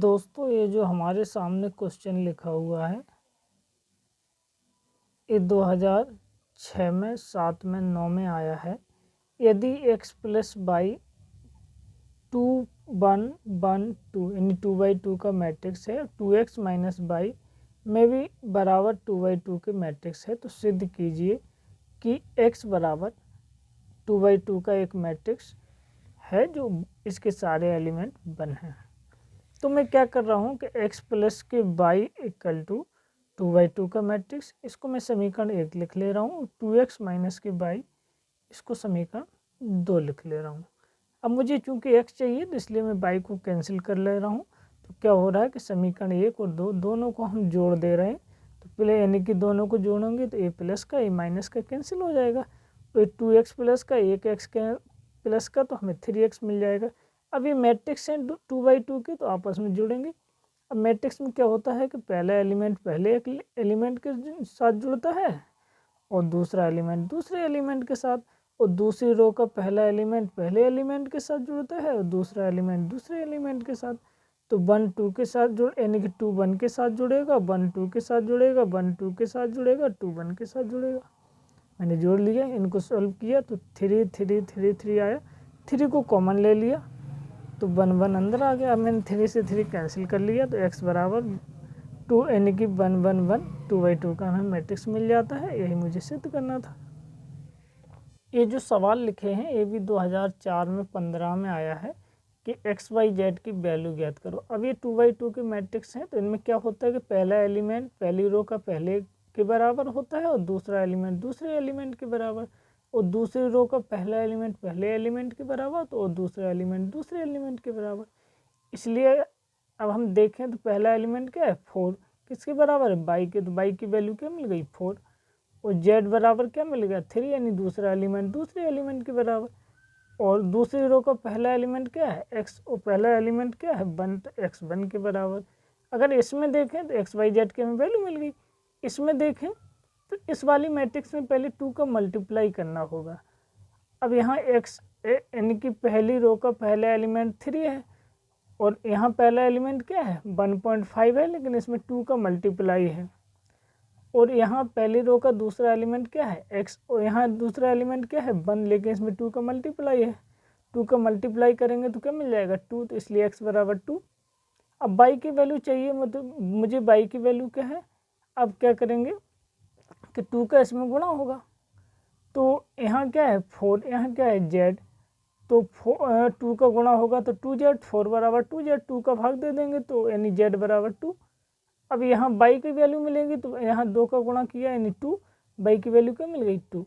दोस्तों ये जो हमारे सामने क्वेश्चन लिखा हुआ है ये 2006 में 7 में 9 में आया है। यदि x प्लस बाई 2 1 1 2 यानी 2/2 का मैट्रिक्स है, 2x माइनस बाई में भी बराबर 2/2 के मैट्रिक्स है, तो सिद्ध कीजिए कि x बराबर 2/2 का एक मैट्रिक्स है जो इसके सारे एलिमेंट 1 हैं। तो मैं क्या कर रहा हूँ कि x प्लस के बाई इक्वल टू 2/2 का मैट्रिक्स, इसको मैं समीकरण 1 लिख ले रहा हूँ। 2x माइनस के बाई इसको समीकरण 2 लिख ले रहा हूँ। अब मुझे चूंकि x चाहिए तो इसलिए मैं बाई को कैंसिल कर ले रहा हूँ। तो क्या हो रहा है कि समीकरण 1 और 2 दोनों को हम जोड़ दे रहे हैं। तो पहले यानी कि दोनों को जोड़ेंगे तो a प्लस का a माइनस का कैंसिल हो जाएगा। तो 2x प्लस का 1x के प्लस का तो हमें 3x मिल जाएगा। अब ये मैट्रिक्स हैं 2/2 के, तो आपस में जुड़ेंगे। अब मैट्रिक्स में क्या होता है कि पहला एलिमेंट पहले एलिमेंट के साथ जुड़ता है और दूसरा एलिमेंट दूसरे एलिमेंट के साथ, और दूसरी रो का पहला एलिमेंट पहले एलिमेंट के साथ जुड़ता है और दूसरा एलिमेंट दूसरे एलिमेंट के साथ। तो 1 2 के साथ जुड़ यानी कि 2 1 के साथ जुड़ेगा, 1 2 के साथ जुड़ेगा, 1 2 के साथ जुड़ेगा, 2 1 के साथ जुड़ेगा। मैंने जोड़ लिया, इनको सॉल्व किया तो 3 3 3 3 आया। 3 को कॉमन ले लिया तो 1 1 अंदर आ गया। अब मैंने 3 से 3 कैंसिल कर लिया तो x बराबर 2 यानी कि 1 1 1 2/2 का हमें मैट्रिक्स मिल जाता है। यही मुझे सिद्ध करना था। ये जो सवाल लिखे हैं ये भी 2004 में 15 में आया है कि x y z की वैल्यू ज्ञात करो। अब ये 2/2 के मैट्रिक्स हैं तो इनमें क्या होता है कि पहला एलिमेंट पहली रो का पहले के बराबर होता है और दूसरा एलिमेंट दूसरे एलिमेंट के बराबर, और दूसरी रो का पहला एलिमेंट पहले एलिमेंट के बराबर तो और दूसरा एलिमेंट दूसरे एलिमेंट के बराबर। इसलिए अब हम देखें तो पहला एलिमेंट क्या है 4, किसके बराबर है बाई के, तो बाई की वैल्यू क्या मिल गई 4, और z बराबर क्या मिल गया 3 यानी दूसरा एलिमेंट दूसरे एलिमेंट के बराबर। और दूसरी रो का पहला एलिमेंट क्या है x, और पहला एलिमेंट क्या है 1, तो x 1 के बराबर। अगर इसमें देखें तो x y z की हमें वैल्यू मिल गई। इसमें देखें तो इस वाली मैट्रिक्स में पहले 2 का मल्टीप्लाई करना होगा। अब यहाँ x यानी कि पहली रो का पहला एलिमेंट 3 है और यहाँ पहला एलिमेंट क्या है 1.5 है, लेकिन इसमें 2 का मल्टीप्लाई है। और यहाँ पहली रो का दूसरा एलिमेंट क्या है x, और यहाँ दूसरा एलिमेंट क्या है 1, लेकिन इसमें 2 का मल्टीप्लाई है। 2 का मल्टीप्लाई करेंगे तो क्या मिल जाएगा 2, तो इसलिए x बराबर 2। अब बाई की वैल्यू चाहिए, मतलब मुझे बाई की वैल्यू क्या है। अब क्या करेंगे कि 2 का इसमें गुणा होगा। तो यहाँ क्या है 4, यहाँ क्या है z, तो 2 का गुणा होगा तो 2z, 4 बराबर 2z, 2 का भाग दे देंगे तो यानी z बराबर 2। अब यहाँ बाई की वैल्यू मिलेगी तो यहाँ 2 का गुणा किया यानी 2, बाई की वैल्यू क्या मिल गई 2।